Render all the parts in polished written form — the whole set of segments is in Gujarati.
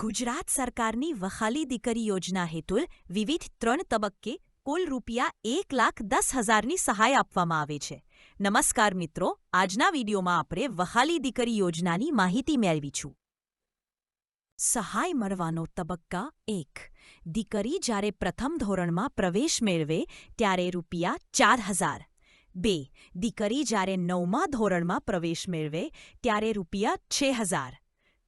ગુજરાત સરકારની વહાલી દીકરી યોજના હેઠળ વિવિધ 3 તબક્કે કુલ ₹1,10,000ની સહાય આપવામાં આવે છે. નમસ્કાર મિત્રો, આજના વિડીયોમાં આપણે વહાલી દીકરી યોજનાની માહિતી મેળવીશું. સહાય મળવાનો તબક્કા 1. દીકરી જ્યારે પ્રથમ ધોરણમાં પ્રવેશ મેળવે ત્યારે ₹4,000. 2. દીકરી જ્યારે 9મા ધોરણમાં પ્રવેશ મેળવે ત્યારે ₹6,000.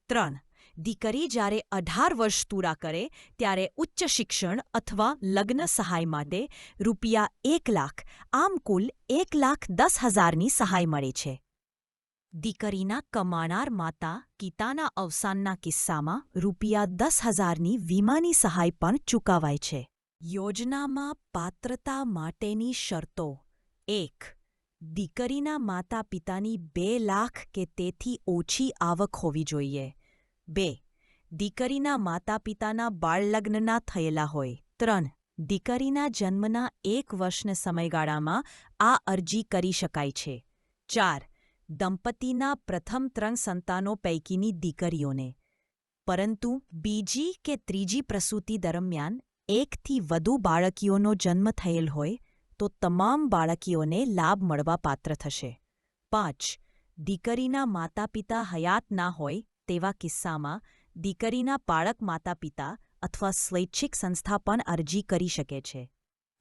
3. દીકરી જ્યારે 18 વર્ષ પૂરા કરે ત્યારે ઉચ્ચ શિક્ષણ અથવા લગ્ન સહાય માટે ₹1,00,000, આમ કુલ ₹1,10,000ની સહાય મળે છે. દીકરીના કમાનાર માતા પિતાના અવસાનના કિસ્સામાં ₹10,000ની વીમાની સહાય પણ ચૂકવાય છે. યોજનામાં પાત્રતા માટેની શરતો 1. દીકરીના માતા પિતાની 2 લાખ કે તેથી ઓછી આવક હોવી જોઈએ. 2. દીકરીના માતા પિતાના બાળલગ્ન થયેલા હોય. 3. દીકરીના જન્મના 1 વર્ષના સમયગાળામાં આ અરજી કરી શકાય છે. 4. દંપતીના પ્રથમ 3 સંતાનો પૈકીની દીકરીઓને, પરંતુ બીજી કે ત્રીજી પ્રસૂતિ દરમિયાન 1થી વધુ બાળકીઓનો જન્મ થયેલ હોય તો તમામ બાળકીઓને લાભ મળવાપાત્ર થશે. 5. દીકરીના માતા પિતા હયાત ના હોય તેવા કિસ્સામાં દીકરીના પાળક માતા પિતા અથવા સ્વૈચ્છિક સંસ્થા પણ અરજી કરી શકે છે.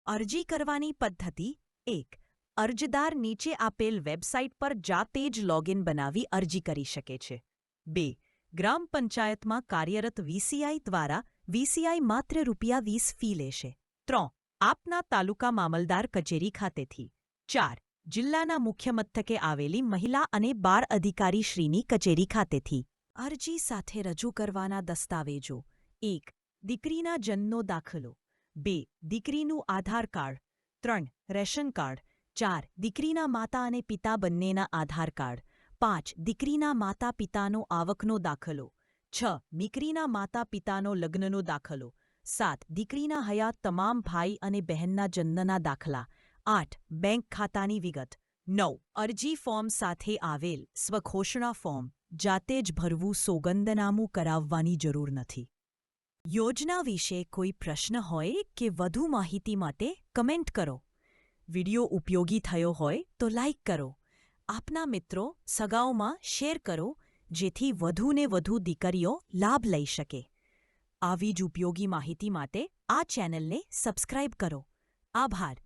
અરજી કરવાની પદ્ધતિ 1. અરજદાર નીચે આપેલ વેબસાઇટ પર જાતે જ લોગિન બનાવી અરજી કરી શકે છે. 2. ગ્રામ પંચાયતમાં કાર્યરત વીસીઆઈ દ્વારા વીસીઆઈ માત્ર ₹20 ફી લેશે. 3. આપના તાલુકા મામલદાર કચેરી ખાતેથી. 4. જિલ્લાના મુખ્ય મથકે આવેલી મહિલા અને બાળ અધિકારી શ્રીની કચેરી ખાતેથી. અરજી સાથે રજૂ કરવાના દસ્તાવેજો 1. દીકરીના જન્મનો દાખલો. 2. દીકરીનું આધાર કાર્ડ. 3. Ration card. 4. દીકરીના માતા અને પિતા બંનેના આધાર કાર્ડ. 5. દીકરીના માતા પિતાનો આવકનો દાખલો. 6. દીકરીના માતા પિતાનો લગ્નનો દાખલો. 7. દીકરીના હયાત તમામ ભાઈ અને બહેનના જન્મના દાખલા. 8. બેંક ખાતાની વિગત. 9. અરજી ફોર્મ સાથે આવેલ સ્વઘોષણા ફોર્મ જાતે જ ભરવું, સોગંદનામું કરાવવાની જરૂર નથી. યોજના વિશે કોઈ પ્રશ્ન હોય કે વધુ માહિતી માટે કમેન્ટ કરો. વિડિયો ઉપયોગી થયો હોય તો લાઇક કરો. આપના મિત્રો સગાઓમાં શેર કરો જેથી વધુને વધુ દીકરીઓ લાભ લઈ શકે. આવી જ ઉપયોગી માહિતી માટે આ ચેનલને સબસ્ક્રાઇબ કરો. આભાર.